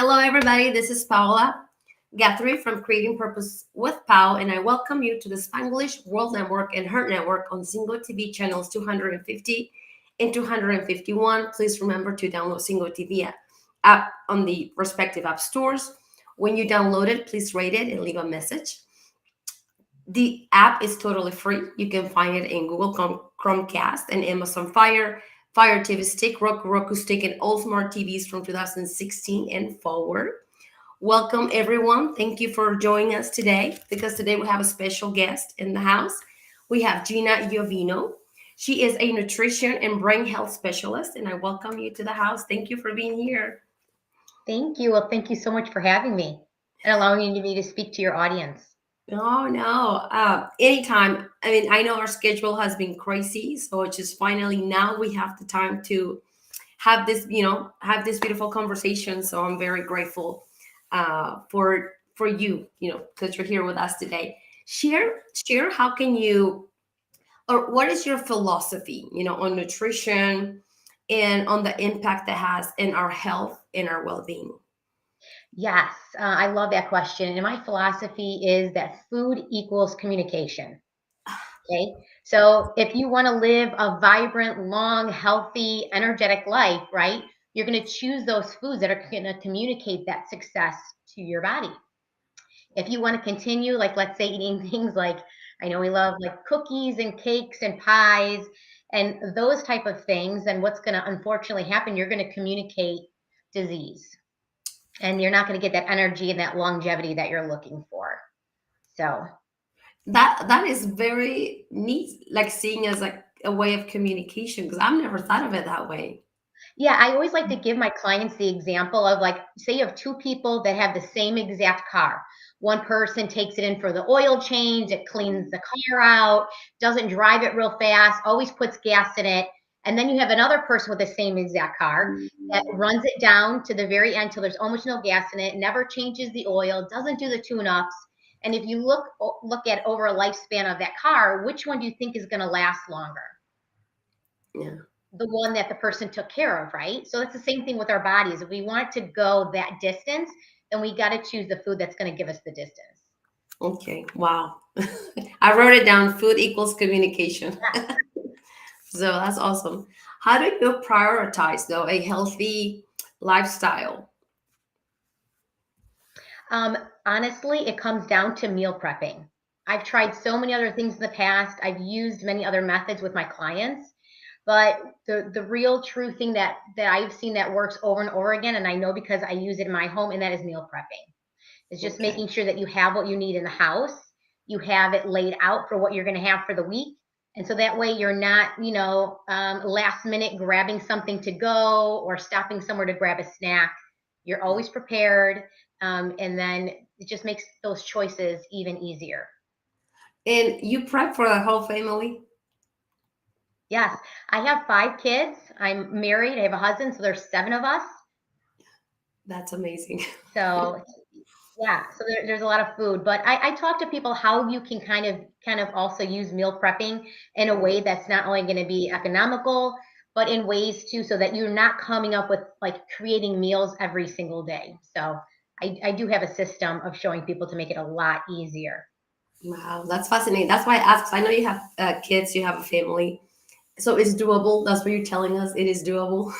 Hello, everybody. This is Paola Guthrie from Creating Purpose with Pau, and I welcome you to the Spanglish World Network and Her Network on Single TV channels 250 and 251. Please remember to download Single TV app on the respective app stores. When you download it, please rate it and leave a message. The app is totally free. You can find it in Google Chromecast and Amazon Fire TV Stick, Roku Stick, and all smart TVs from 2016 and forward. Welcome, everyone. Thank you for joining us today because today we have a special guest in the house. We have Gina Iovino. She is a nutrition and brain health specialist, and I welcome you to the house. Thank you for being here. Thank you. Well, thank you so much for having me and allowing me to speak to your audience. No. Anytime. I mean, I know our schedule has been crazy, so it's just finally now we have the time to have this beautiful conversation. So I'm very grateful for you, because you're here with us today. Share how can you, or what is your philosophy, on nutrition and on the impact that has in our health and our well-being. Yes, I love that question. And my philosophy is that food equals communication. Okay. So if you want to live a vibrant, long, healthy, energetic life, right, you're going to choose those foods that are going to communicate that success to your body. If you want to continue, like, let's say, eating things like, I know we love like cookies and cakes and pies and those type of things, then what's going to unfortunately happen, you're going to communicate disease and you're not going to get that energy and that longevity that you're looking for. So That is very neat, like seeing as like a way of communication, because I've never thought of it that way. yeah, I always like to give my clients the example of, like, say you have two people that have the same exact car. One person takes it in for the oil change, it cleans the car out, doesn't drive it real fast, always puts gas in it. And then you have another person with the same exact car that runs it down to the very end till there's almost no gas in it, never changes the oil, doesn't do the tune-ups. And if you look at over a lifespan of that car, which one do you think is going to last longer? Yeah. The one that the person took care of, right? So it's the same thing with our bodies. If we want to go that distance, then we got to choose the food that's going to give us the distance. Okay. Wow. I wrote it down. Food equals communication. So that's awesome. How do you prioritize though a healthy lifestyle? Honestly, it comes down to meal prepping. I've tried so many other things in the past. I've used many other methods with my clients, but the real true thing that I've seen that works over and over again, and I know because I use it in my home, and that is meal prepping. It's just Okay. making sure that you have what you need in the house. You have it laid out for what you're going to have for the week. And so that way you're not, last minute grabbing something to go or stopping somewhere to grab a snack. You're always prepared. And then it just makes those choices even easier. And you prep for the whole family? Yes, I have 5 kids. I'm married. I have a husband. So there's 7 of us. That's amazing. So yeah, so there's a lot of food, but I talk to people how you can kind of also use meal prepping in a way that's not only going to be economical, but in ways too, so that you're not coming up with like creating meals every single day. So I do have a system of showing people to make it a lot easier. Wow, that's fascinating. That's why I asked. 'Cause I know you have kids, you have a family, so it's doable. That's what you're telling us. It is doable.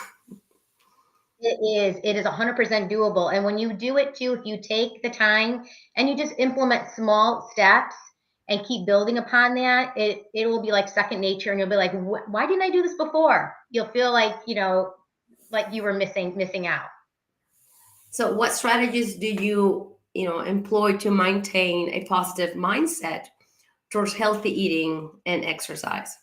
It is 100% doable. And when you do it too, if you take the time and you just implement small steps and keep building upon that, it will be like second nature, and you'll be like, why didn't I do this before? You'll feel like, like you were missing out. So, what strategies do you employ to maintain a positive mindset towards healthy eating and exercise?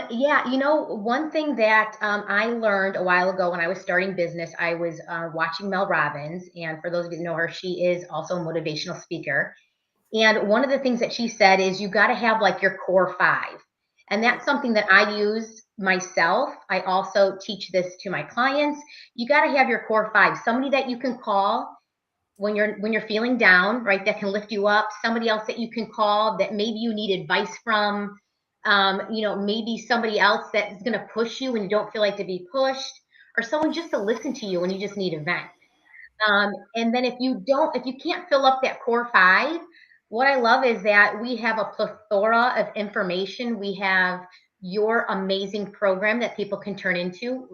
Yeah, one thing that I learned a while ago when I was starting business, I was watching Mel Robbins. And for those of you who know her, she is also a motivational speaker. And one of the things that she said is you got to have like your core 5. And that's something that I use myself. I also teach this to my clients. You got to have your core 5, somebody that you can call when you're feeling down, right? That can lift you up, somebody else that you can call that maybe you need advice from, maybe somebody else that's going to push you when you don't feel like to be pushed, or someone just to listen to you when you just need a vent. And then if you can't fill up that core five, what I love is that we have a plethora of information. We have your amazing program that people can tune into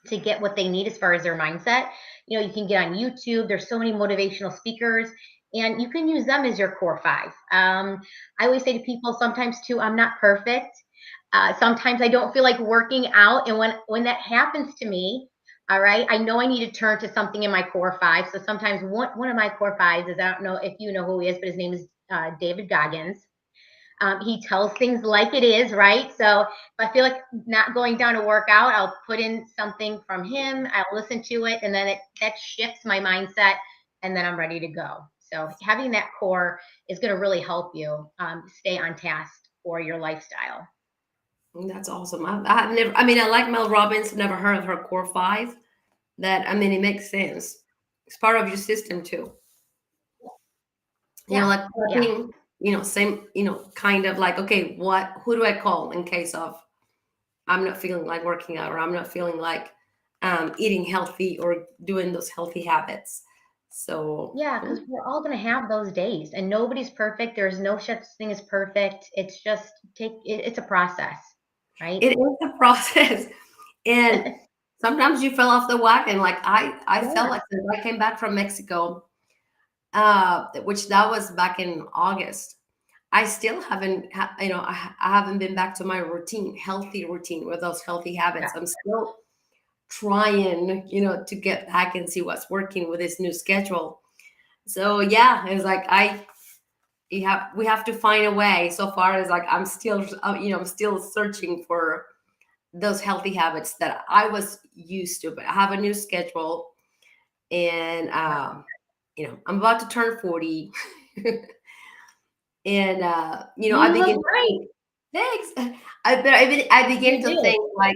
to get what they need as far as their mindset. You can get on YouTube. There's so many motivational speakers, and you can use them as your core five. I always say to people sometimes too, I'm not perfect. Sometimes I don't feel like working out, and when that happens to me, all right, I know I need to turn to something in my core five. So sometimes one of my core fives is, I don't know if you know who he is, but his name is David Goggins. He tells things like it is, right? So if I feel like not going down to work out, I'll put in something from him. I'll listen to it, and then that shifts my mindset, and then I'm ready to go. So having that core is going to really help you stay on task for your lifestyle. That's awesome. I've never, I mean, I like Mel Robbins, never heard of her core five. That, I mean, it makes sense. It's part of your system too. Yeah, Like yeah. prepping, same, kind of like, okay, who do I call in case of I'm not feeling like working out, or I'm not feeling like eating healthy or doing those healthy habits. So, Yeah, because we're all going to have those days, and nobody's perfect. There's no such thing as perfect. It's just it's a process, right? it is a process. And sometimes you fell off the wagon. Like I felt Yeah, like since I came back from Mexico, which that was back in August. I still haven't, I haven't been back to my routine, healthy routine with those healthy habits. yeah, I'm still trying, to get back and see what's working with this new schedule. So yeah, it's like we have to find a way. So far as like I'm still, I'm still searching for those healthy habits that I was used to, but I have a new schedule, and I'm about to turn 40. And I you look begin to great. think, thanks. I begin You to do. think like,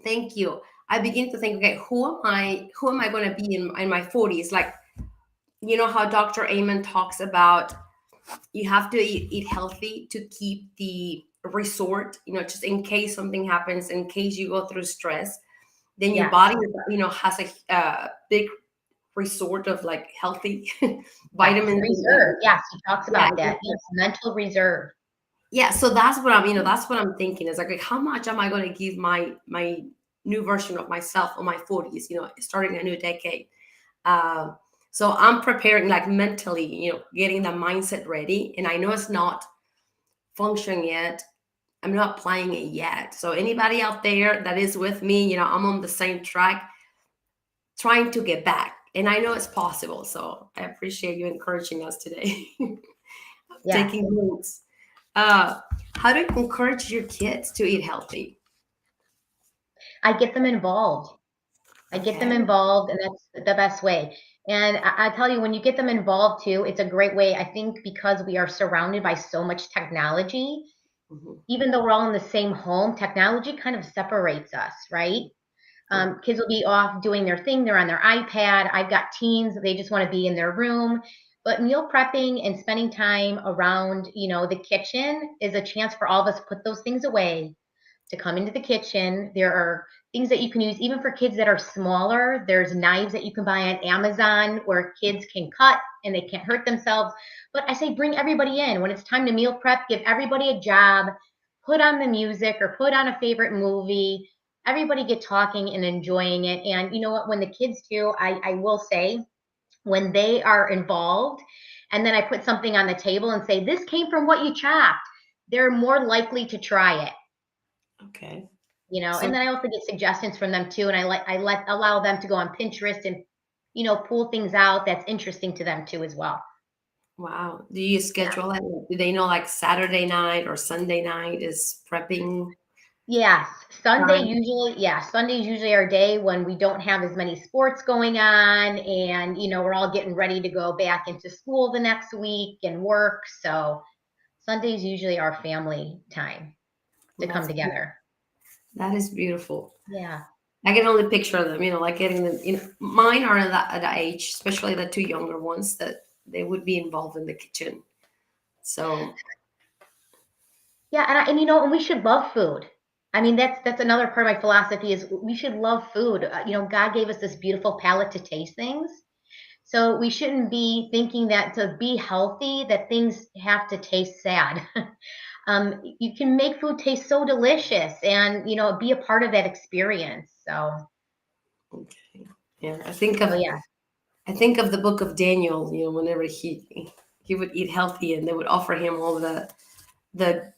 thank you. I begin to think, okay, who am I going to be in my 40s? Like, how Dr. Amen talks about, you have to eat healthy to keep the resort, just in case something happens, in case you go through stress, then your Yes, body, has a big resort of like healthy yes. vitamins Reserve. Yes, he talks yeah, about that. Yes, mental reserve. yeah. So that's what I'm thinking is like, how much am I going to give my new version of myself on my 40s, starting a new decade. um so I'm preparing, like, mentally, getting the mindset ready, and I know it's not functioning yet. I'm not playing it yet. So anybody out there that is with me, I'm on the same track, trying to get back, and I know it's possible. So I appreciate you encouraging us today. Yes. Taking notes. uh how do you encourage your kids to eat healthy? I get them involved. I get them Okay. involved, and that's the best way. And I tell you, when you get them involved too, it's a great way. I think because we are surrounded by so much technology, Mhm. even though we're all in the same home, technology kind of separates us, right? Yeah. Kids will be off doing their thing. They're on their iPad. I've got teens, they just want to be in their room. But meal prepping and spending time around, the kitchen is a chance for all of us to put those things away, to come into the kitchen. There are things that you can use even for kids that are smaller. There's knives that you can buy on Amazon where kids can cut and they can't hurt themselves. But I say bring everybody in. When it's time to meal prep, give everybody a job, put on the music or put on a favorite movie. Everybody get talking and enjoying it. And you know what? When the kids do, I will say, when they are involved, and then I put something on the table and say, this came from what you chopped, they're more likely to try it. Okay. And So, then I also get suggestions from them too, and I allow them to go on Pinterest and pull things out that's interesting to them too as well. wow. Do you Yeah. schedule it? Do they know like Saturday night or Sunday night is prepping Yes, time? Sunday's usually our day when we don't have as many sports going on, and we're all getting ready to go back into school the next week and work. So Sunday's usually our family time to come That's together. that is beautiful. Yeah. I can only picture them, like getting them. Mine are at that age, especially the two younger ones, that they would be involved in the kitchen. So Yeah, and we should love food. I mean, that's another part of my philosophy is we should love food. God gave us this beautiful palate to taste things. So we shouldn't be thinking that to be healthy, that things have to taste sad. You can make food taste so delicious and, be a part of that experience. Okay. Yeah, So yeah. I think of the book of Daniel. Whenever he would eat healthy, and they would offer him all the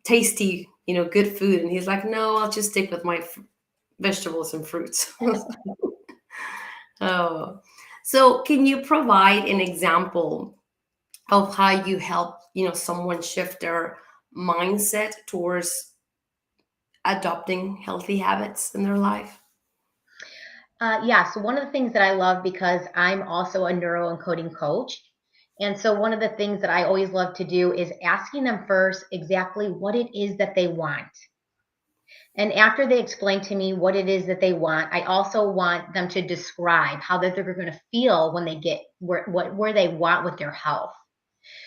tasty, good food, and he's like, "No, I'll just stick with my vegetables and fruits." Oh, so can you provide an example of how you help, someone shift their mindset towards adopting healthy habits in their life? Yeah, so one of the things that I love because I'm also a neuroencoding coach. And so one of the things that I always love to do is asking them first exactly what it is that they want. And after they explain to me what it is that they want, I also want them to describe how that they're going to feel when they get where they want with their health.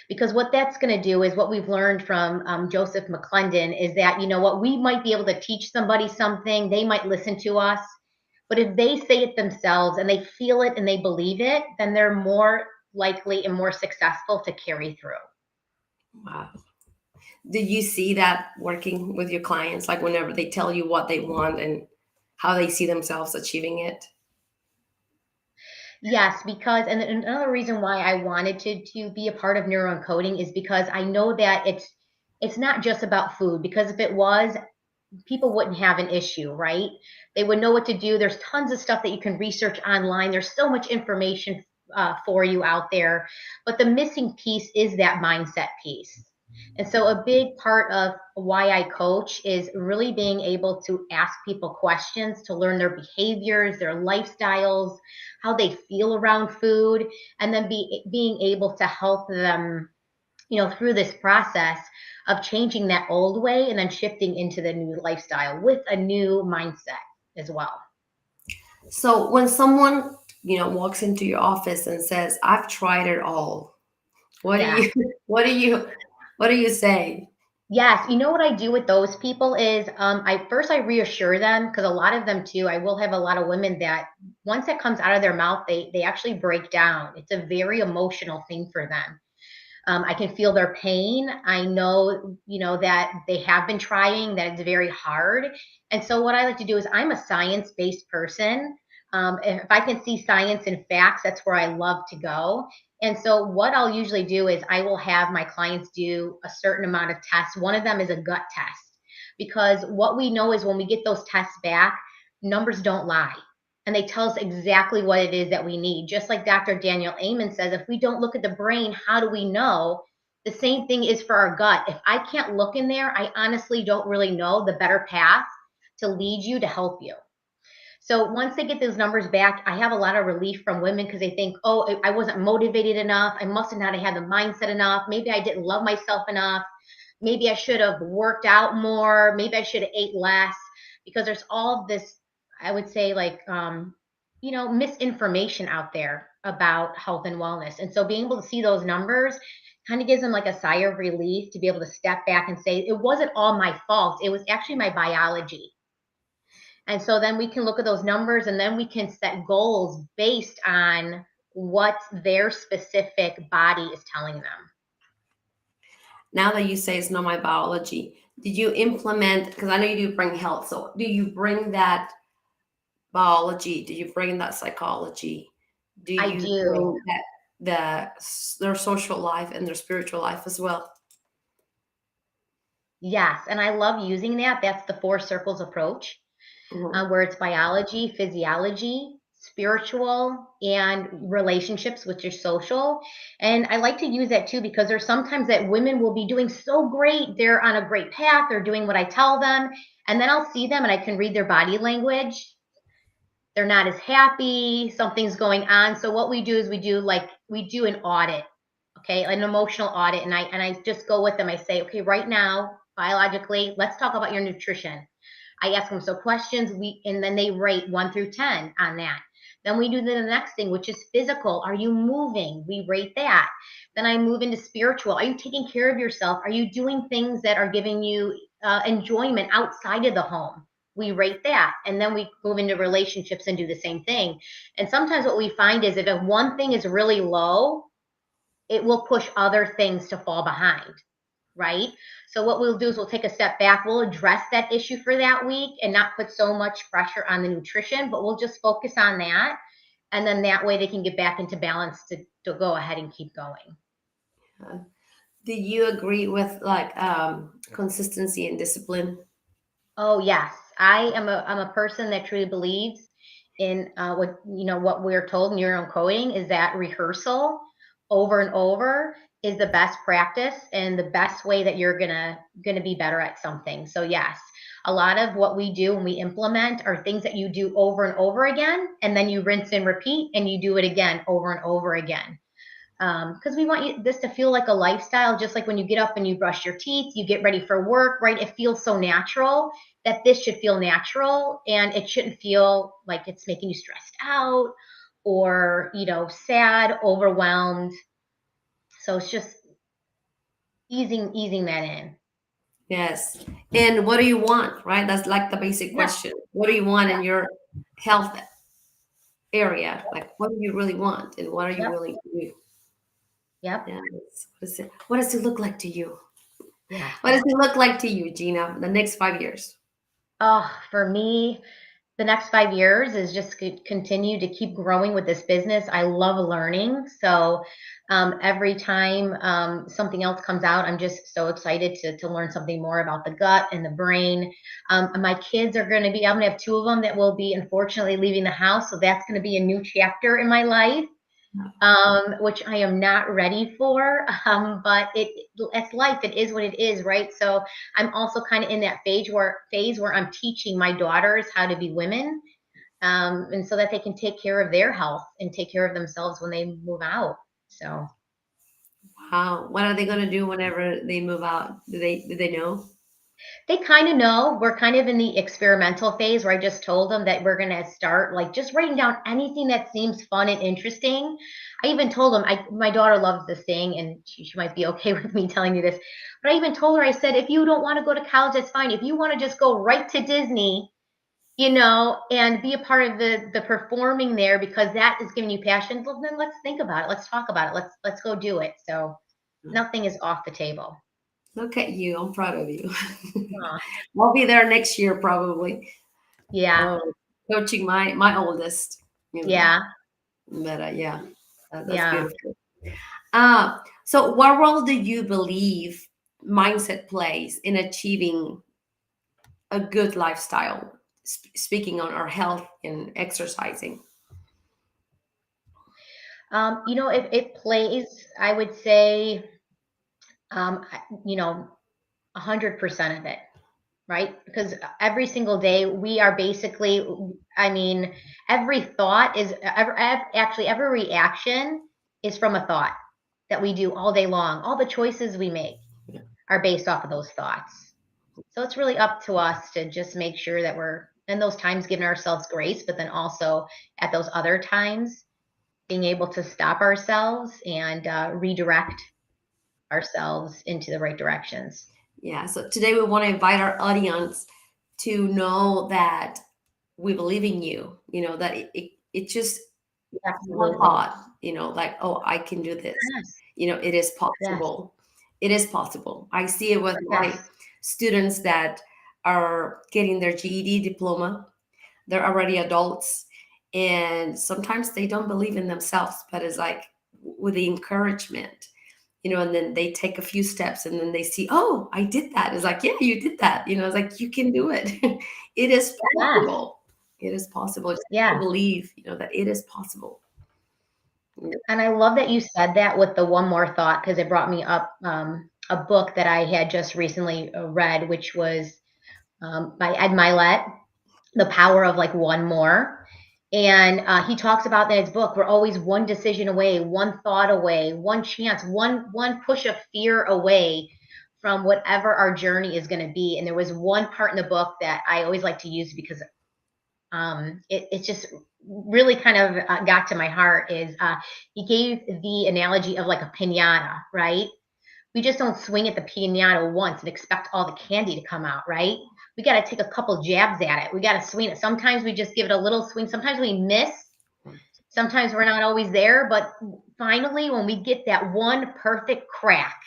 Because what that's going to do is what we've learned from Joseph McClendon is that, what, we might be able to teach somebody something, they might listen to us. But if they say it themselves and they feel it and they believe it, then they're more likely and more successful to carry through. Wow. Do you see that working with your clients, like whenever they tell you what they want and how they see themselves achieving it? Yes, because and another reason why I wanted to be a part of neuroencoding is because I know that it's not just about food. Because if it was, people wouldn't have an issue, right? They would know what to do. There's tons of stuff that you can research online. There's so much information for you out there. But the missing piece is that mindset piece. And so, a big part of why I coach is really being able to ask people questions to learn their behaviors, their lifestyles, how they feel around food, and then being able to help them through this process of changing that old way and then shifting into the new lifestyle with a new mindset as well. So when someone, walks into your office and says, "I've tried it all," what do Yeah. you, what do you, what do you say? Yes. You know what I do with those people is I reassure them because a lot of them too, I will have a lot of women that once it comes out of their mouth, they actually break down. It's a very emotional thing for them. I can feel their pain. I know, that they have been trying, that it's very hard. And so, what I like to do is, I'm a science based person. If I can see science and facts, that's where I love to go. And so, what I'll usually do is, I will have my clients do a certain amount of tests. One of them is a gut test, because what we know is when we get those tests back, numbers don't lie and they tell us exactly what it is that we need. Just like Dr. Daniel Amen says, if we don't look at the brain, how do we know? The same thing is for our gut. If I can't look in there, I honestly don't really know the better path to lead you to help you. So once they get those numbers back, I have a lot of relief from women because they think, oh, I wasn't motivated enough. I must have not had the mindset enough. Maybe I didn't love myself enough. Maybe I should have worked out more. Maybe I should have ate less, because there's all this, I would say, like, misinformation out there about health and wellness. And so being able to see those numbers kind of gives them like a sigh of relief to be able to step back and say, it wasn't all my fault. It was actually my biology. And so then we can look at those numbers and then we can set goals based on what their specific body is telling them. Now that you say it's not my biology, did you implement, because I know you do bring health, so do you bring that biology? Do you bring that psychology? Do I you do. bring that their social life and their spiritual life as well? Yes. And I love using that. That's the four circles approach, Mhm. where it's biology, physiology, spiritual, and relationships, which are social. And I like to use that too because there's sometimes that women will be doing so great. They're on a great path. They're doing what I tell them. And then I'll see them and I can read their body language. They're not as happy. Something's going on. So what we do is we do an audit, okay, an emotional audit. And I just go with them. I say, okay, right now, biologically, let's talk about your nutrition. I ask them so questions, and then they rate 1 through 10 on that. Then we do the next thing, which is physical. Are you moving? We rate that. Then I move into spiritual. Are you taking care of yourself? Are you doing things that are giving you enjoyment outside of the home. We rate that, and then we move into relationships and do the same thing. And sometimes what we find is if one thing is really low, it will push other things to fall behind, right? So what we'll do is we'll take a step back. We'll address that issue for that week and not put so much pressure on the nutrition, but we'll just focus on that. And then that way they can get back into balance to go ahead and keep going. Do you agree with like consistency and discipline? Oh yes, I'm a person that truly believes in what we're told in neural coding is that rehearsal over and over is the best practice and the best way that you're gonna be better at something. So yes, a lot of what we do when we implement are things that you do over and over again, and then you rinse and repeat, and you do it again over and over again. Because we want this to feel like a lifestyle, just like when you get up and you brush your teeth, you get ready for work, right? It feels so natural that this should feel natural, and it shouldn't feel like it's making you stressed out or, sad, overwhelmed. So it's just easing that in. Yes. And what do you want, right? That's like the basic Yeah, question. What do you want yeah, in your health area? Like, what do you really want, and what are you yep, willing to do? yep, Yes. What does it look like to you? yes. What does it look like to you, Gina, the next 5 years? Oh, for me, the next 5 years is just continue to keep growing with this business. I love learning. So every time something else comes out, I'm just so excited to learn something more about the gut and the brain. My kids are going to be, I'm going to have two of them that will be unfortunately leaving the house. So that's going to be a new chapter in my life, which I am not ready for. But it's life. It is what it is, right? So I'm also kind of in that phase where I'm teaching my daughters how to be women, and so that they can take care of their health and take care of themselves when they move out. So Wow. What are they going to do whenever they move out? Do they know? they kind of know we're kind of in the experimental phase where I just told them that we're going to start like just writing down anything that seems fun and interesting. I even told them, my daughter loves this thing, and she might be okay with me telling you this, but I even told her, I said, if you don't want to go to college, that's fine. If you want to just go right to Disney, and be a part of the performing there because that is giving you passion, well, then let's think about it. Let's talk about it. Let's go do it. So nothing is off the table. Look at you. I'm proud of you. Aw, I'll be there next year probably. yeah, Oh, coaching my oldest, you know. yeah, But yeah, that's yeah. beautiful. So what role do you believe mindset plays in achieving a good lifestyle? Speaking on our health and exercising. If it plays, I would say, I- you know, 100% of it, right? Because every single day we are basically, I mean, every thought is, actually, every reaction is from a thought that we do all day long. All the choices we make Yeah. are based off of those thoughts. So it's really up to us to just make sure that we're in those times giving ourselves grace, but then also at those other times being able to stop ourselves and redirect ourselves into the right directions. Yeah. So today we want to invite our audience to know that we believe in you, that it just one Absolutely. thought, like, oh, I can do this. Yes. It is Yes. possible. It is possible. I see it with my Yes. students that are getting their GED diploma. They're already adults, and sometimes they don't believe in themselves, but it's like with the encouragement, and then they take a few steps and then they see, oh, I did that. It's like, yeah, you did that. It's like, you can do it. It is Yes. possible. It is possible. Just to Yes. believe, that it is possible. And I love that you said that with the one more thought because it brought me up a book that I had just recently read, which was by Ed Milet, The Power of like One More. And he talks about in his book, we're always one decision away, one thought away, one chance, one push of fear away from whatever our journey is going to be. And there was one part in the book that I always like to use because it just really kind of got to my heart is he gave the analogy of like a pinata, right? we just don't swing at the piñata once and expect all the candy to come out, right? We got to take a couple jabs at it. We got to swing it. Sometimes we just give it a little swing. Sometimes we miss. Sometimes we're not always there. But finally, when we get that one perfect crack,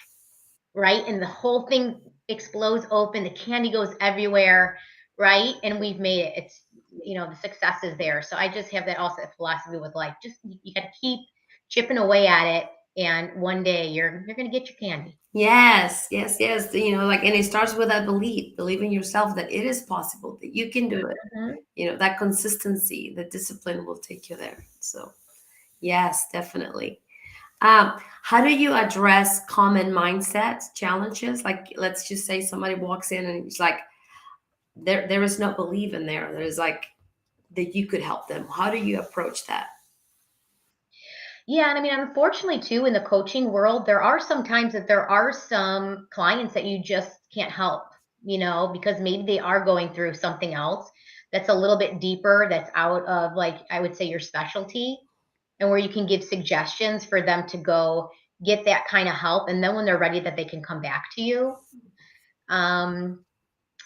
right, and the whole thing explodes open, the candy goes everywhere, right? And we've made it. It's, the success is there. So I just have that also philosophy with life. Just you got to keep chipping away at it, and one day you're gonna get your candy. Yes, yes, yes. Like, and it starts with that believe in yourself that it is possible, that you can do it. Mhm. That consistency, the discipline will take you there. So, yes, definitely. How do you address common mindset challenges? Like, let's just say somebody walks in and it's like, there is no belief in there. There's like that you could help them. How do you approach that? Yeah, and I mean, unfortunately, too, in the coaching world, there are some times that there are some clients that you just can't help, because maybe they are going through something else that's a little bit deeper, that's out of, like, I would say, your specialty, and where you can give suggestions for them to go get that kind of help. And then when they're ready, that they can come back to you.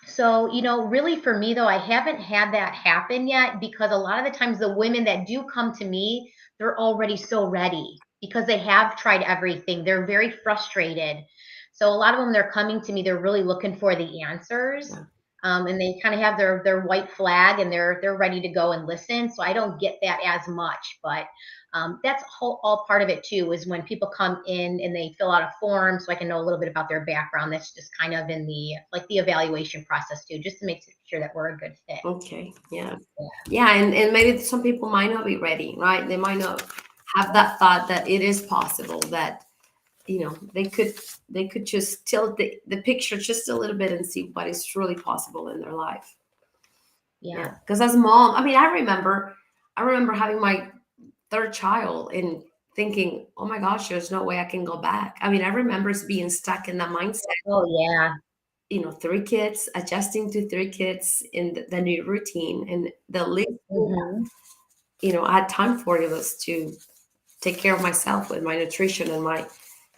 So, really for me though, I haven't had that happen yet, because a lot of the times the women that do come to me, they're already so ready because they have tried everything. They're very frustrated. So a lot of them, they're coming to me, they're really looking for the answers. Yeah. And they kind of have their white flag, and they're ready to go and listen. So I don't get that as much, but that's all part of it too, is when people come in and they fill out a form, so I can know a little bit about their background. That's just kind of in the evaluation process too, just to make sure that we're a good fit. Okay. Yeah. Yeah. Yeah. And maybe some people might not be ready, right? They might not have that thought that it is possible that, they could just tilt the picture just a little bit and see what is truly possible in their life. Yeah. Yeah. Because as mom, I mean, I remember having my third child and thinking, oh my gosh, there's no way I can go back. I mean, I remember being stuck in that mindset, Oh yeah. 3 kids, adjusting to 3 kids in the new routine. And the least, Hmm. I had time for it was to take care of myself with my nutrition and my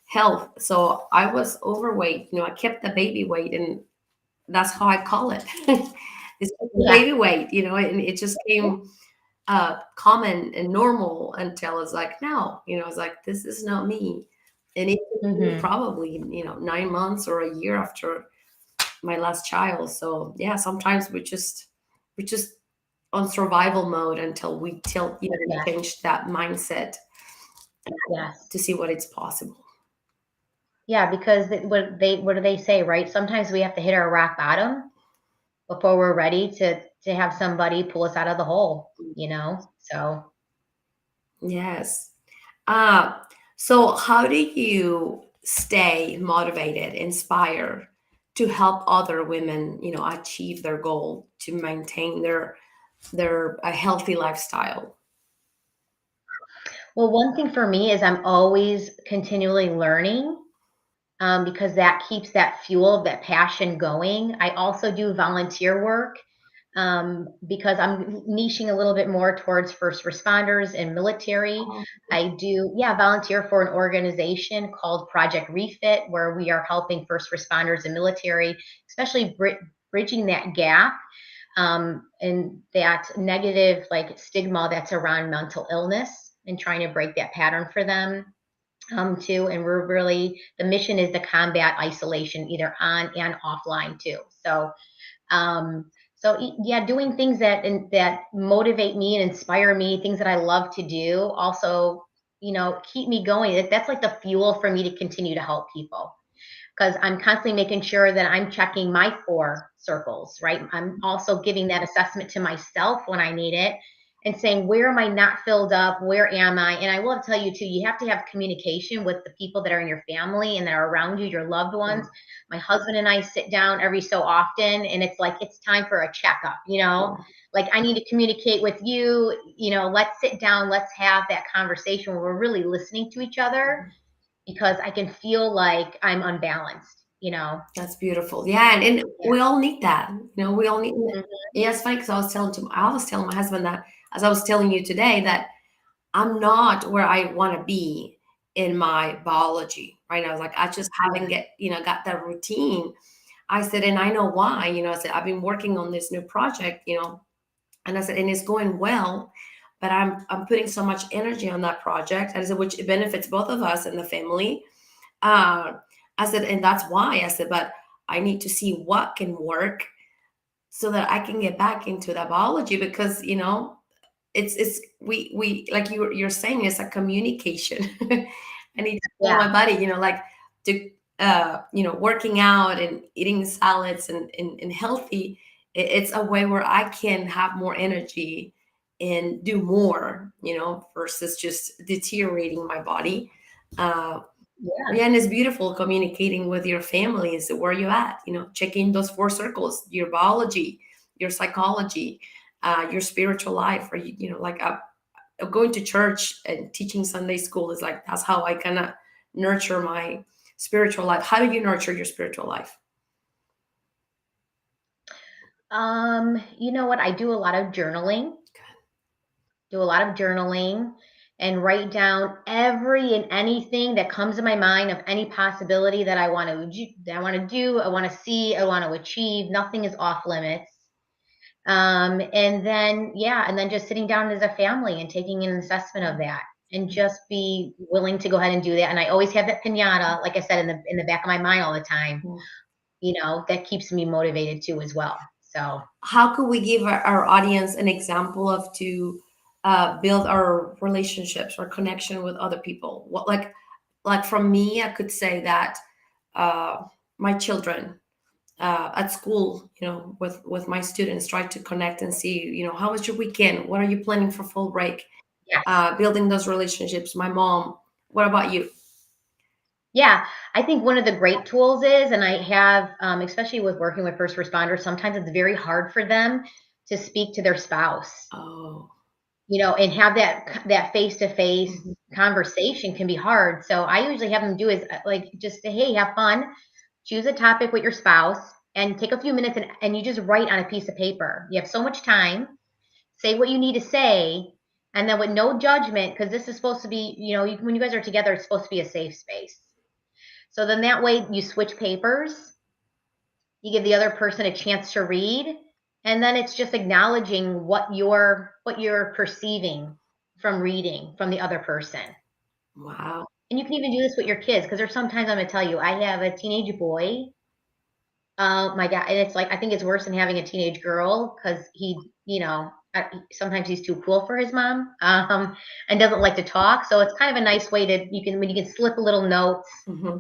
health. So I was overweight. I kept the baby weight, and that's how I call it. It's Yeah. baby weight, and it just came common and normal until it's like, no, it's like, this is not me. And it took me Hmm. probably, 9 months or a year after my last child. So yeah, sometimes we're just on survival mode until we tilt, Yes. change that mindset Yes. to see what it's possible. Yeah, because what do they say, right? Sometimes we have to hit our rock bottom before we're ready to have somebody pull us out of the hole. So Yes. Uh, so how do you stay motivated, inspired to help other women, achieve their goal to maintain their a healthy lifestyle? well, one thing for me is I'm always continually learning, because that keeps that fuel, that passion going. I also do volunteer work, because I'm niching a little bit more towards first responders and military. Oh, I do, yeah, volunteer for an organization called Project Refit, where we are helping first responders and military, especially bridging that gap, and that negative like stigma that's around mental illness, and trying to break that pattern for them, too. And we're really, the mission is to combat isolation either on and offline too. Yeah, doing things that motivate me and inspire me, things that I love to do, also, keep me going. That's like the fuel for me to continue to help people, because I'm constantly making sure that I'm checking my 4 circles, right? I'm also giving that assessment to myself when I need it, and saying, where am I not filled up? Where am I? And I will tell you too, you have to have communication with the people that are in your family and that are around you, your loved yeah, ones. My husband and I sit down every so often, and it's like, it's time for a checkup, yeah, like, I need to communicate with you, let's sit down, let's have that conversation where we're really listening to each other, because I can feel like I'm unbalanced. that's beautiful. Yeah, and Yeah. we all need that. We all need. Mhm. Yeah, it's funny because I was telling my husband that, as I was telling you today, that I'm not where I want to be. in my biology, right? I was like, I just haven't got that routine. I said, and I know why, I said, I've been working on this new project, and I said, and it's going well, but I'm putting so much energy on that project. And I said, which benefits both of us and the family. Uh, I said, and that's why I said, but I need to see what can work so that I can get back into that biology because, it's we like you're saying, it's a communication. I need to tell my Yeah. body, like to working out and eating salads and healthy. It's a way where I can have more energy and do more, versus just deteriorating my body. uh Yeah. yeah, and it's beautiful communicating with your family. Is where you at, checking those four circles: your biology, your psychology, your spiritual life, or like going to church and teaching Sunday school is like, that's how I kind of nurture my spiritual life. How do you nurture your spiritual life? You know what? I do a lot of journaling. Do a lot of journaling and write down every and anything that comes to my mind of any possibility that I want to do, I want to see, I want to achieve. Nothing is off limits. And then just sitting down as a family and taking an assessment of that and just be willing to go ahead and do that. And I always have that pinata, like I said, in the back of my mind all the time. Mm. That keeps me motivated too as well. So How could we give our audience an example of to build our relationships or connection with other people? What, like from me, I could say that uh, my children at school, with my students, try to connect and see, how was your weekend? What are you planning for fall break? yes. Building those relationships. My mom. What about you? Yeah, I think one of the great tools is, and I have, especially with working with first responders, sometimes it's very hard for them to speak to their spouse, Oh. and have that face to face Mhm. conversation can be hard. So I usually have them do is like just say, hey, have fun, choose a topic with your spouse, and take a few minutes and you just write on a piece of paper. You have so much time. Say what you need to say, and then with no judgment, because this is supposed to be, when you guys are together, it's supposed to be a safe space. So then that way you switch papers, you give the other person a chance to read, and then it's just acknowledging what you're perceiving from reading from the other person. Wow. And you can even do this with your kids because there's sometimes I'm gonna tell you, I have a teenage boy. My God, and it's like I think it's worse than having a teenage girl because sometimes he's too cool for his mom, and doesn't like to talk. So it's kind of a nice way to when you can slip a little notes Hmm.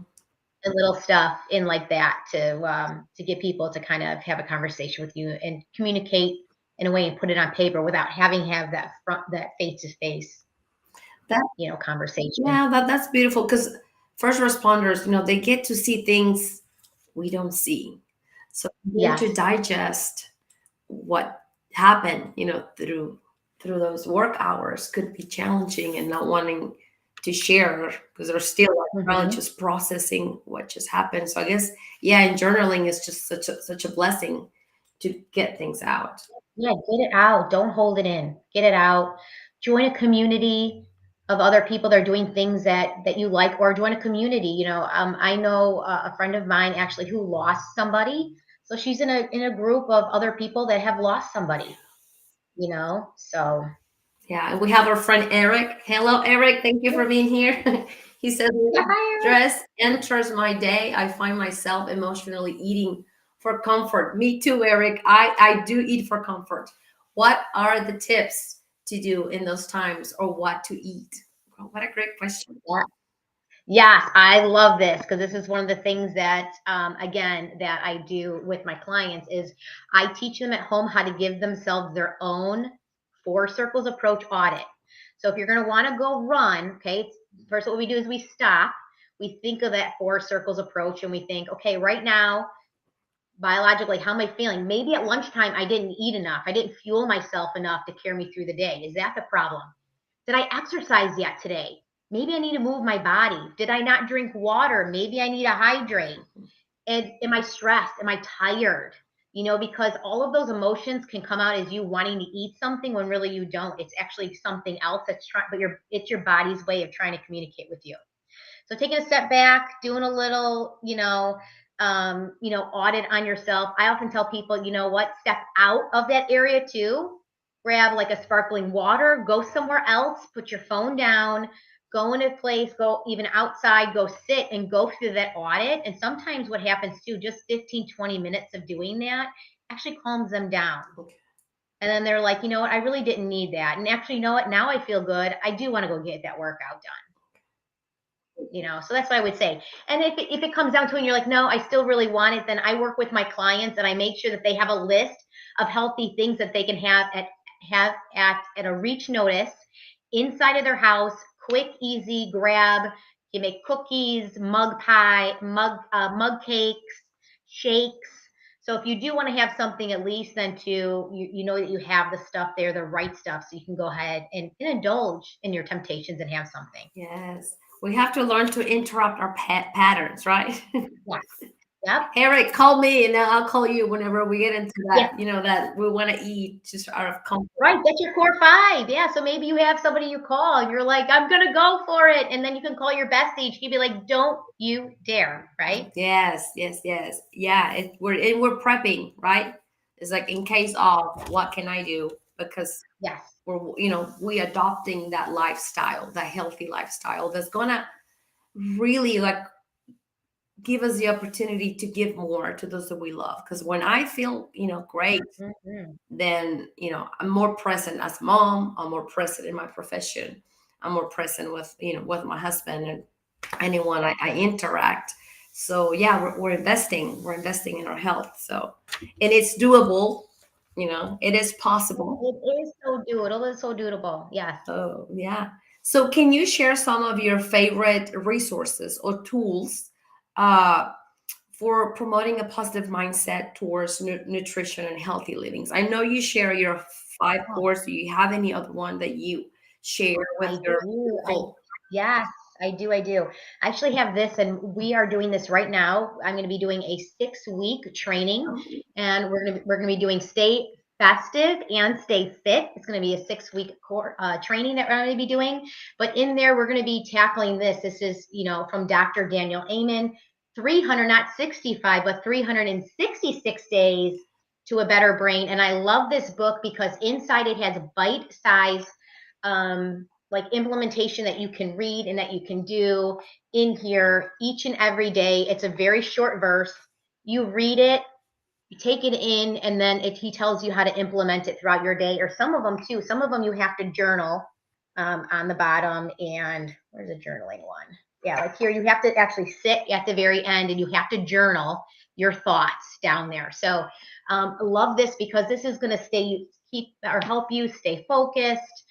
and little stuff in like that to get people to kind of have a conversation with you and communicate in a way and put it on paper without having to have that face to face That conversation. Yeah, that's beautiful because first responders, they get to see things we don't see. So getting to Yes. digest what happened, through those work hours could be challenging, and not wanting to share because they're still like probably Hmm. just processing what just happened. So I guess, yeah, and journaling is just such a blessing to get things out. Yeah, get it out. Don't hold it in. Get it out. Join a community of other people that are doing things that you like, or join a community. I know a friend of mine actually who lost somebody, so she's in a group of other people that have lost somebody. So Yeah, and we have our friend Eric. Hello, Eric. Thank you for being here. He says, yeah, when hi, Eric. stress enters my day, I find myself emotionally eating for comfort. Me too, Eric. I do eat for comfort. What are the tips to do in those times, or what to eat? Well, what a great question. Yeah. Yes, I love this because this is one of the things that, again, that I do with my clients is I teach them at home how to give themselves their own four circles approach audit. So if you're going to want to go run, okay, first what we do is we stop. We think of that four circles approach and we think, okay, right now, biologically, how am I feeling? Maybe at lunchtime I didn't eat enough. I didn't fuel myself enough to carry me through the day. Is that the problem? Did I exercise yet today? Maybe I need to move my body. Did I not drink water? Maybe I need to hydrate. And am I stressed? Am I tired? Because all of those emotions can come out as you wanting to eat something when really you don't. It's actually something else that's trying, but it's your body's way of trying to communicate with you. So taking a step back, doing a little, audit on yourself. I often tell people, you know what, step out of that area too. Grab like a sparkling water, go somewhere else, put your phone down, go in a place, go even outside, go sit and go through that audit. And sometimes what happens too, just 15, 20 minutes of doing that actually calms them down. Okay. And then they're like, you know what, I really didn't need that. And actually, you know what, now I feel good. I do want to go get that workout done. So that's what I would say. And if it comes down to it and you're like, no, I still really want it, then I work with my clients and I make sure that they have a list of healthy things that they can have at a reach notice inside of their house, quick, easy grab. You make cookies, mug pie, mug cakes, shakes. So if you do want to have something, at least then too, you know that you have the stuff there, the right stuff, so you can go ahead and indulge in your temptations and have something. Yes. We have to learn to interrupt our patterns, right? Yes. Yep. Hey, Rick, call me and I'll call you whenever we get into Yeah. that, that we want to eat just out of comfort. Right. That's your core five. Yeah. So maybe you have somebody you call and you're like, I'm going to go for it. And then you can call your bestie. She can be like, don't you dare. Right. Yes, yes, yes. Yeah, we're prepping, right? It's like in case of what can I do? Because Yes. we adopting that lifestyle, that healthy lifestyle that's gonna really like give us the opportunity to give more to those that we love. Because when I feel great, Mm-hmm. then I'm more present as mom. I'm more present in my profession. I'm more present with my husband and anyone I interact. So yeah, we're investing in our health. So, and it's doable. It is possible. It is so doable. It is so doable. Yes. Oh yeah. So can you share some of your favorite resources or tools uh, for promoting a positive mindset towards nutrition and healthy livings? I know you share your 5 course. Do you have any other one that you share with I your do. people? Yes, I do. I do. I actually have this, and we are doing this right now. I'm going to be doing a 6-week training, and we're gonna be doing stay festive and stay fit. It's going to be a 6-week training that we're going to be doing. But in there, we're going to be tackling this. This is from Dr. Daniel Amen, 300, not 65, but 366 days to a better brain. And I love this book because inside it has bite-sized like implementation that you can read and that you can do in here each and every day. It's a very short verse. You read it, you take it in, and then he tells you how to implement it throughout your day. Or some of them too. Some of them you have to journal on the bottom. And where's the journaling one? Yeah, like here you have to actually sit at the very end and you have to journal your thoughts down there. So love this because this is going to help you stay focused,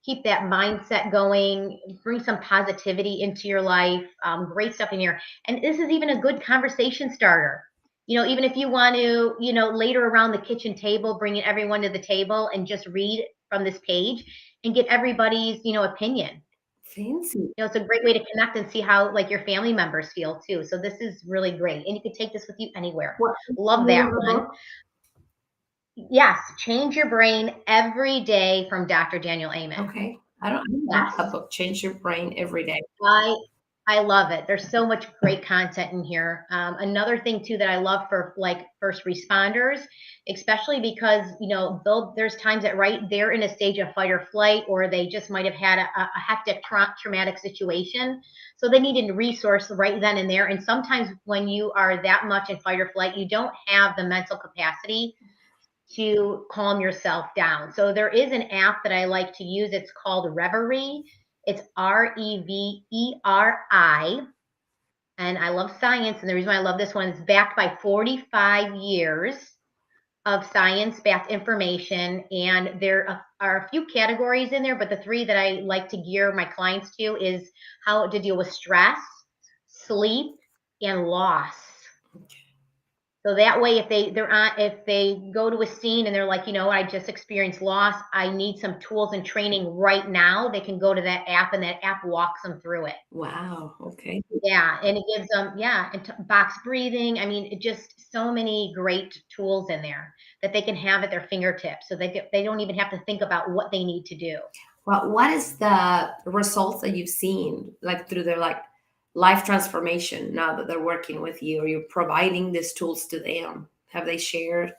keep that mindset going, bring some positivity into your life. Great stuff in here. And this is even a good conversation starter. Even if you want to, later around the kitchen table, bringing everyone to the table and just read from this page and get everybody's, opinion. Fancy. It's a great way to connect and see how like your family members feel too. So this is really great. And you can take this with you anywhere. What Love name that of the one. book? Yes. Change Your Brain Every Day from Dr. Daniel Amen. Okay. I don't have Yes. that book. Change Your Brain Every Day. I love it. There's so much great content in here. Another thing too that I love for like first responders, especially because there's times that they're in a stage of fight or flight, or they just might have had a hectic traumatic situation, so they need a resource right then and there. And sometimes when you are that much in fight or flight, you don't have the mental capacity to calm yourself down. So there is an app that I like to use. It's called Reverie. It's Reveri. And I love science. And the reason why I love this one is backed by 45 years of science-backed information. And there are a few categories in there, but the 3 that I like to gear my clients to is how to deal with stress, sleep, and loss. So that way, if they go to a scene and they're like, I just experienced loss, I need some tools and training right now, they can go to that app and that app walks them through it. Wow. Okay. Yeah. And it gives them, and box breathing. I mean, just so many great tools in there that they can have at their fingertips. So they don't even have to think about what they need to do. Well, what is the results that you've seen like through their life transformation now that they're working with you, or you're providing these tools to them? Have they shared?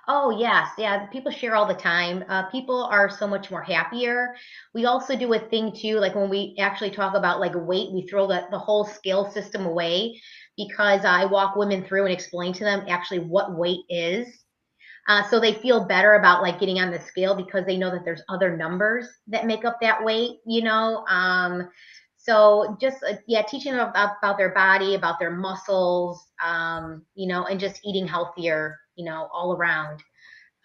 Oh, yes. Yeah. People share all the time. People are so much more happier. We also do a thing too, like when we actually talk about like weight, we throw the whole scale system away because I walk women through and explain to them actually what weight is. So they feel better about like getting on the scale because they know that there's other numbers that make up that weight, you know. So just yeah, teaching them about their body, about their muscles, you know, and just eating healthier, you know, all around.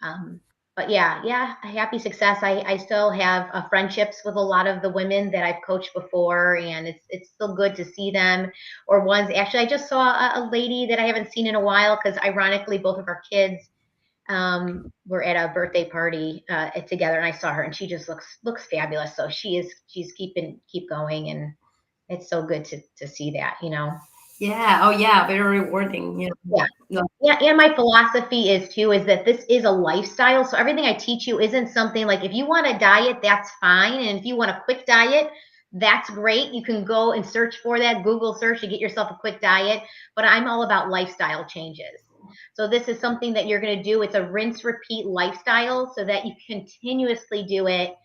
Um, but yeah, yeah, a happy success. I still have friendships with a lot of the women that I've coached before, and it's still good to see them. Or ones actually, I just saw a lady that I haven't seen in a while because ironically, both of our kids were at a birthday party together, and I saw her, and she just looks fabulous. So she's keep going, and it's so good to see that, you know. Yeah. Oh, yeah. Very rewarding. Yeah. Yeah. No. Yeah, and my philosophy is too is that this is a lifestyle. So everything I teach you isn't something like if you want a diet, that's fine. And if you want a quick diet, that's great. You can go and search for that, Google search to get yourself a quick diet. But I'm all about lifestyle changes. So this is something that you're going to do. It's a rinse repeat lifestyle so that you continuously do it.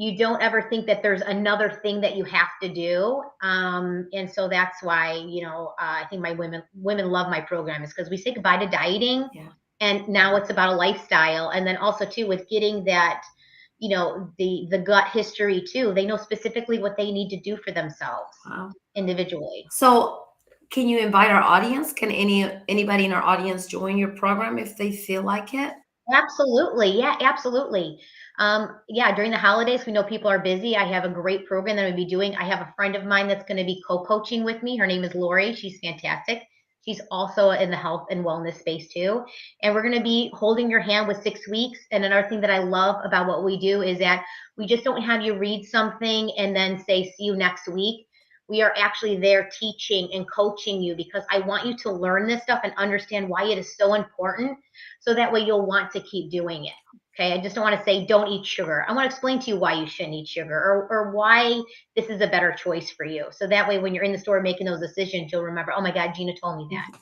You don't ever think that there's another thing that you have to do. And so that's why, you know, I think my women love my program is because we say goodbye to dieting, Yeah. and now it's about a lifestyle. And then also too with getting that, you know, the gut history too. They know specifically what they need to do for themselves Wow. individually. So, can you invite our audience? Can anybody in our audience join your program if they feel like it? Absolutely. Yeah, absolutely. Yeah, during the holidays, we know people are busy. I have a great program that I'll be doing. I have a friend of mine that's going to be co-coaching with me. Her name is Lori. She's fantastic. She's also in the health and wellness space too. And we're going to be holding your hand with 6 weeks. And another thing that I love about what we do is that we just don't have you read something and then say, see you next week. We are actually there teaching and coaching you because I want you to learn this stuff and understand why it is so important so that way you'll want to keep doing it. Okay, I just don't want to say don't eat sugar. I want to explain to you why you shouldn't eat sugar or why this is a better choice for you. So that way when you're in the store making those decisions, you'll remember, oh my God, Gina told me that.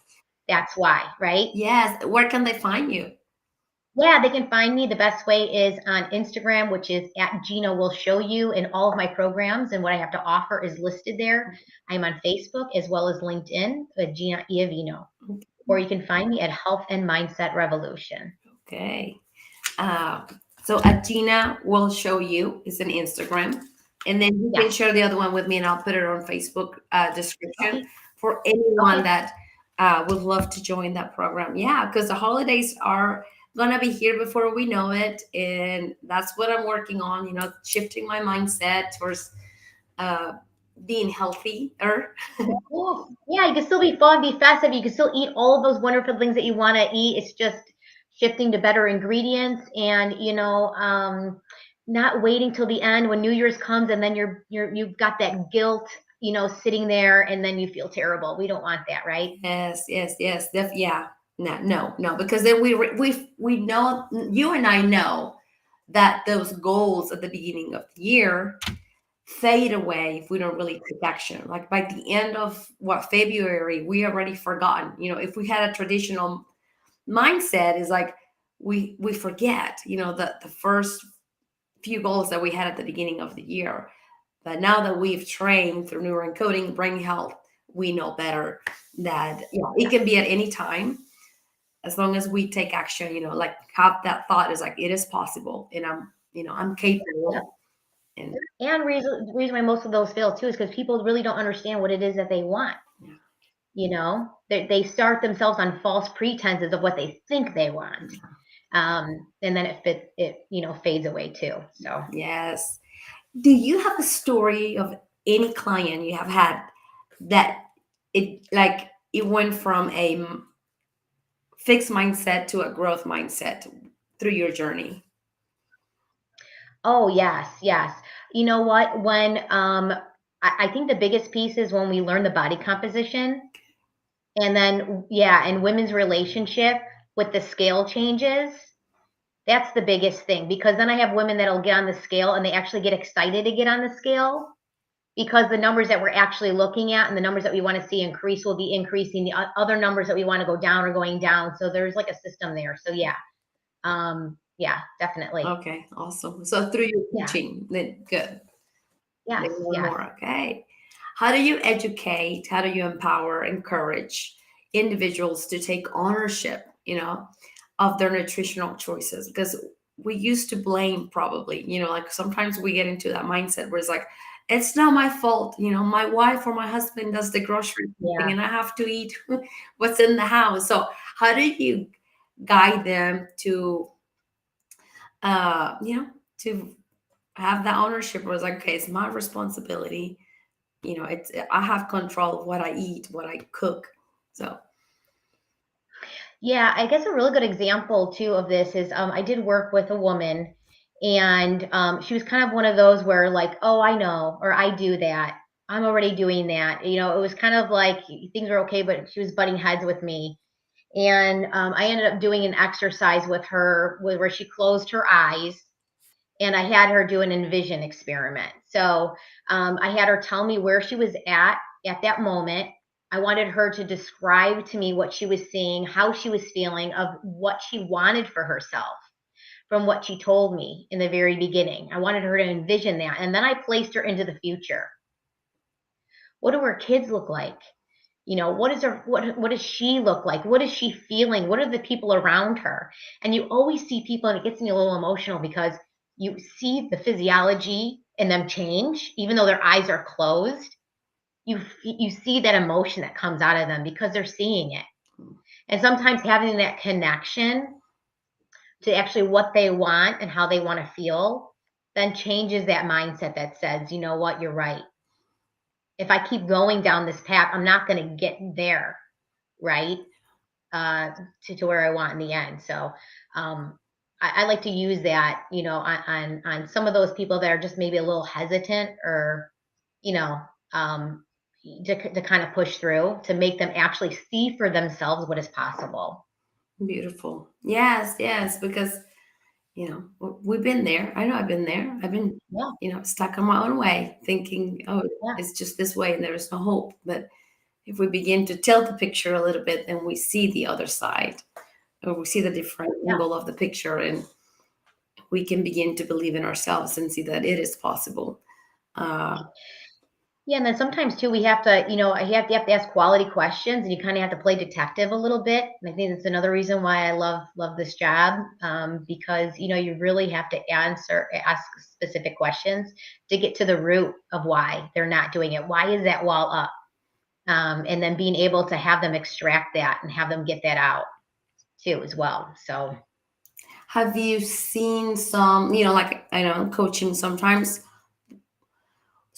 That's why, right? Yes. Where can they find you? Yeah, they can find me. The best way is on Instagram, which is at Gina will show you, and all of my programs and what I have to offer is listed there. I'm on Facebook as well as LinkedIn with Gina Iovino. Or you can find me at Health and Mindset Revolution. Okay. Uh, so Gina will show you is an Instagram, and then you can Yes. share the other one with me, and I'll put it on Facebook description Okay. for anyone Okay. that would love to join that program. Yeah, because the holidays are gonna be here before we know it, and that's what I'm working on. You know, shifting my mindset towards uh, being healthier. Yeah, yeah, you can still be fun, be festive. You can still eat all of those wonderful things that you want to eat. It's just shifting to better ingredients and, you know, not waiting till the end when New Year's comes and then you've got that guilt, you know, sitting there and then you feel terrible. We don't want that, right? Yes, yes, yes. Yeah. No, no, no. Because then we know, you and I know that those goals at the beginning of the year fade away if we don't really take action. Like by the end of what February, we already forgotten. You know, if we had a traditional mindset, is like we forget. You know, the first few goals that we had at the beginning of the year. But now that we've trained through neuroencoding, brain health, we know better that it can be at any time as long as we take action. You know, like have that thought is like it is possible, and I'm Yeah. capable. And And reason why most of those fail too is because people really don't understand what it is that they want. yeah. You know, they start themselves on false pretenses of what they think they want. And then it you know fades away too. So Yes. Do you have a story of any client you have had that it went from a fixed mindset to a growth mindset through your journey? oh yes, yes. You know what? When I think the biggest piece is when we learn the body composition, and then yeah, and women's relationship with the scale changes. That's the biggest thing because then I have women that'll get on the scale and they actually get excited to get on the scale. because the numbers that we're actually looking at and the numbers that we want to see increase will be increasing. The other numbers that we want to go down are going down. So there's like a system there. So yeah, definitely. Okay, awesome. So through your Yeah. teaching, then good. Yes. They learn Yes. more. Okay. How do you educate? How do you empower, encourage individuals to take ownership, of their nutritional choices? Because we used to blame probably, like sometimes we get into that mindset where it's like, it's not my fault, my wife or my husband does the grocery shopping Yeah. and I have to eat what's in the house. So how do you guide them to, to have that ownership where it's like, okay, it's my responsibility. It's I have control of what I eat, what I cook. So Yeah, I guess a really good example too of this is I did work with a woman, and she was kind of one of those where like, oh, I know, or I do that. I'm already doing that. It was kind of like things were okay, but she was butting heads with me. And I ended up doing an exercise with her where she closed her eyes, and I had her do an envision experiment. So I had her tell me where she was at that moment. I wanted her to describe to me what she was seeing, how she was feeling, of what she wanted for herself from what she told me in the very beginning. I wanted her to envision that. And then I placed her into the future. What do her kids look like? What is her what does she look like? What is she feeling? What are the people around her? And you always see people, and it gets me a little emotional because you see the physiology in them change even though their eyes are closed. You see that emotion that comes out of them because they're seeing it. And sometimes having that connection to actually what they want and how they want to feel then changes that mindset that says, you know what, you're right. If I keep going down this path, I'm not going to get there, right? uh, to where I want in the end. So I like to use that, on some of those people that are just maybe a little hesitant, or you know, um, to kind of push through to make them actually see for themselves what is possible. beautiful. Yes, yes, because we've been there. I know I've been there. I've been, Yeah, stuck on my own way, thinking, oh, yeah, it's just this way and there is no hope. But if we begin to tilt the picture a little bit, then we see the other side, or we see the different yeah. angle of the picture, and we can begin to believe in ourselves and see that it is possible. Uh, Yeah, and then sometimes too, we have to, you have to ask quality questions, and you kind of have to play detective a little bit. And I think that's another reason why I love this job, because you really have to ask specific questions to get to the root of why they're not doing it. Why is that wall up? And then being able to have them extract that and have them get that out too as well. So have you seen some, like I know coaching sometimes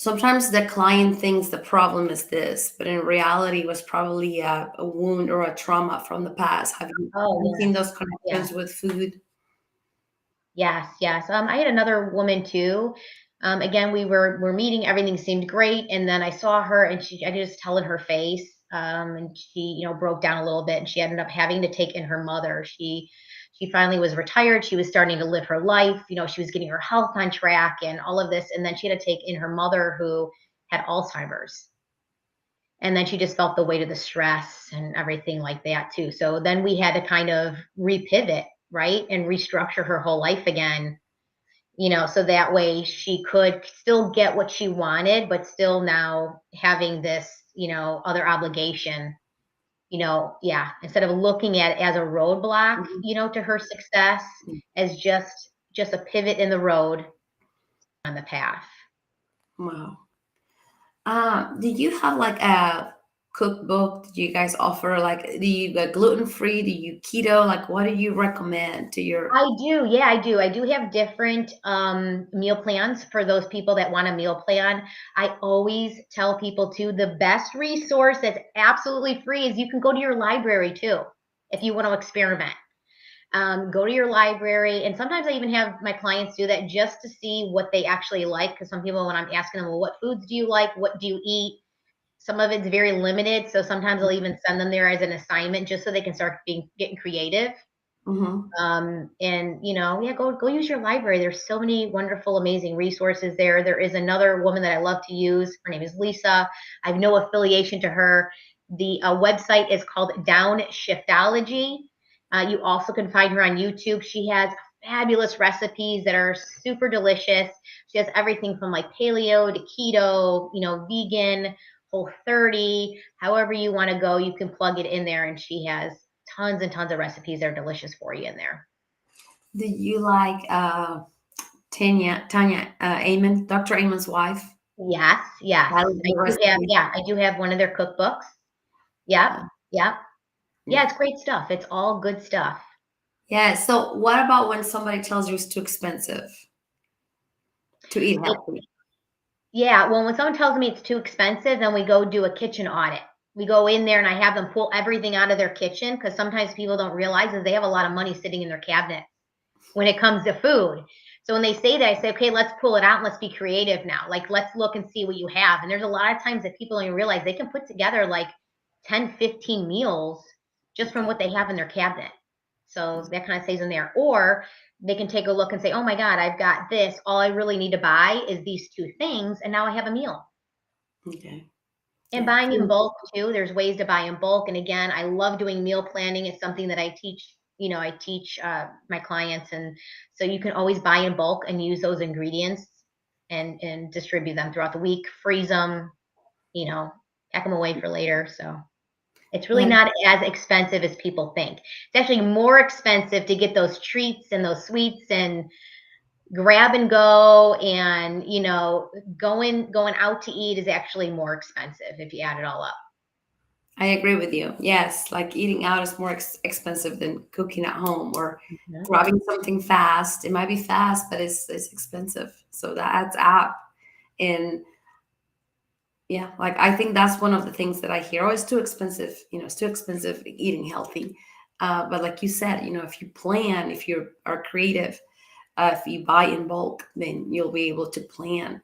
the client thinks the problem is this, but in reality, it was probably a wound or a trauma from the past. Have oh you seen those yes, connections yes. with food? Yes, yes. I had another woman too. Again, we're meeting. Everything seemed great, and then I saw her, and I could just tell in her face. And she, broke down a little bit, and she ended up having to take in her mother. She finally was retired. She was starting to live her life. She was getting her health on track and all of this, and then she had to take in her mother who had Alzheimer's. And then she just felt the weight of the stress and everything like that too. So then we had to kind of repivot, right? And restructure her whole life again, so that way she could still get what she wanted, but still now having this, other obligation, yeah, instead of looking at it as a roadblock, Mhm. to her success, as just a pivot in the road on the path. Wow. Do you have like a cookbook? Do you guys offer like, do you go gluten free? Do you keto? Like, what do you recommend to your? I do, yeah, I do. I do have different meal plans for those people that want a meal plan. I always tell people too, the best resource that's absolutely free is you can go to your library too, if you want to experiment. Go to your library, and sometimes I even have my clients do that just to see what they actually like. Because some people, when I'm asking them, well, what foods do you like? What do you eat? Some of it's very limited, so sometimes I'll even send them there as an assignment just so they can start getting creative. Mm-hmm. And yeah, go use your library. There's so many wonderful, amazing resources there. There is another woman that I love to use. Her name is Lisa. I have no affiliation to her. The website is called Downshiftology. You also can find her on YouTube. She has fabulous recipes that are super delicious. She has everything from like paleo to keto, vegan, whole 30, however you want to go, you can plug it in there, and she has tons and tons of recipes that are delicious for you in there. Do you like Tanya Amon, Dr. Amon's wife? Yes, yes. I love the recipe. I do have one of their cookbooks. Yep, Yeah. yep. Yeah, Yeah. it's great stuff. It's all good stuff. Yeah. So what about when somebody tells you it's too expensive to eat It, healthy? yeah, well, when someone tells me it's too expensive, then we go do a kitchen audit. We go in there and I have them pull everything out of their kitchen, because sometimes people don't realize is they have a lot of money sitting in their cabinet when it comes to food. So when they say that, I say, okay, let's pull it out and let's be creative now. Like, let's look and see what you have. And there's a lot of times that people don't even realize they can put together like 10, 15 meals just from Okay. what they have in their cabinet. So that kind of stays in there. Or they can take a look and say, oh my God, I've got this. All I really need to buy is these two things. And now I have a meal. Okay. And Yeah. buying in bulk too. There's ways to buy in bulk. And again, I love doing meal planning. It's something that I teach. I teach my clients, and so you can always buy in bulk and use those ingredients and distribute them throughout the week. Freeze them, pack them away for later. So it's really Yeah. not as expensive as people think. It's actually more expensive to get those treats and those sweets and grab and go, and going out to eat is actually more expensive if you add it all up. I agree with you. Yes, like eating out is more expensive than cooking at home or Mhm. grabbing something fast. It might be fast, but it's expensive. So that adds up. And yeah, like I think that's one of the things that I hear. Oh, it's too expensive. It's too expensive eating healthy. But like you said, if you plan, if you are creative, if you buy in bulk, then you'll be able to plan.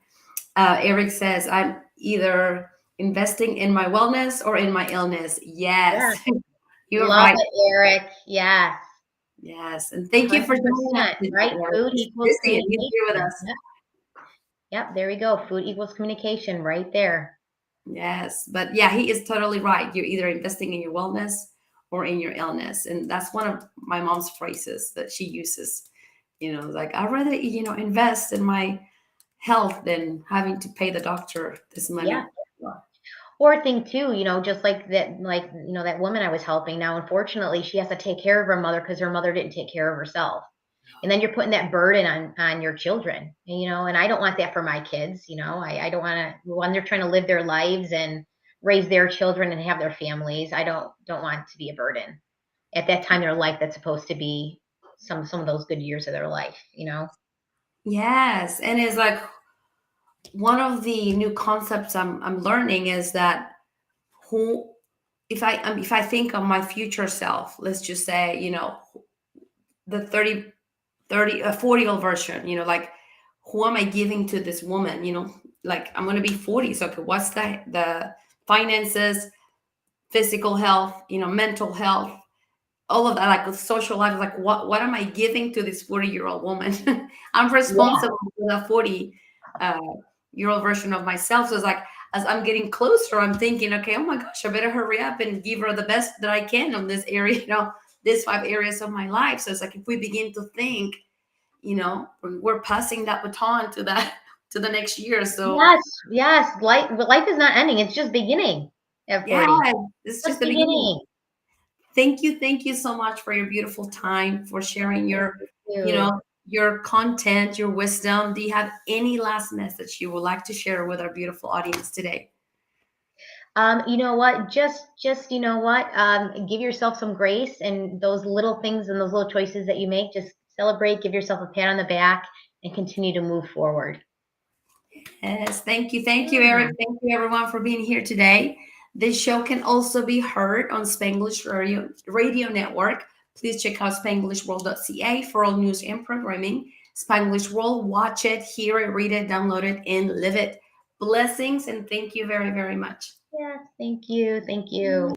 Eric says, I'm either investing in my wellness or in my illness. Yeah. Yes, you're Love right. it, Eric. Yes. Yes. And thank you for joining us 100%, today, right? Eric. Food He's equals busy and he's here with communication. us. Yep. Yep, there we go. Food equals communication right there. Yes. But yeah, he is totally right. You're either investing in your wellness or in your illness. And that's one of my mom's phrases that she uses. Like I'd rather, invest in my health than having to pay the doctor this Yeah. money. Or think too, just that woman I was helping now, unfortunately, she has to take care of her mother because her mother didn't take care of herself. And then you're putting that burden on your children, and I don't want that for my kids. I don't want to, when they're trying to live their lives and raise their children and have their families, I don't want it to be a burden at that time in their life that's supposed to be some of those good years of their life. Yes. And it's like one of the new concepts I'm learning is that who if I think of my future self, let's just say, the 40-year-old version, like who am I giving to this woman? Like I'm gonna be 40. So okay, what's the finances, physical health, mental health, all of that, like with social life, like what am I giving to this 40-year-old woman? I'm Yeah. responsible for the 40 year old version of myself. So it's like as I'm getting closer, I'm thinking, okay, oh my gosh, I better hurry up and give her the best that I can on this area, these 5 areas of my life. So it's like if we begin to think, we're passing that baton to that to the next year. So Yes, yes. Life is not ending. It's just beginning at yeah, 40. it's just Just the beginning. beginning. Thank you so much for your beautiful time, for sharing Thank you you. know, your content, your wisdom. Do you have any last message you would like to share with our beautiful audience today? You know what? Just you know what? Give yourself some grace, and those little things and those little choices that you make. Just celebrate, give yourself a pat on the back, and continue to move forward. Yes, thank you. Thank you, Yeah. Eric. Thank you, everyone, for being here today. This show can also be heard on Spanglish Radio Network. Please check out spanglishworld.ca for all news and programming. Spanglish World, watch it, hear it, read it, download it, and live it. Blessings, and thank you very, very much. Yes. Thank you. Thank you.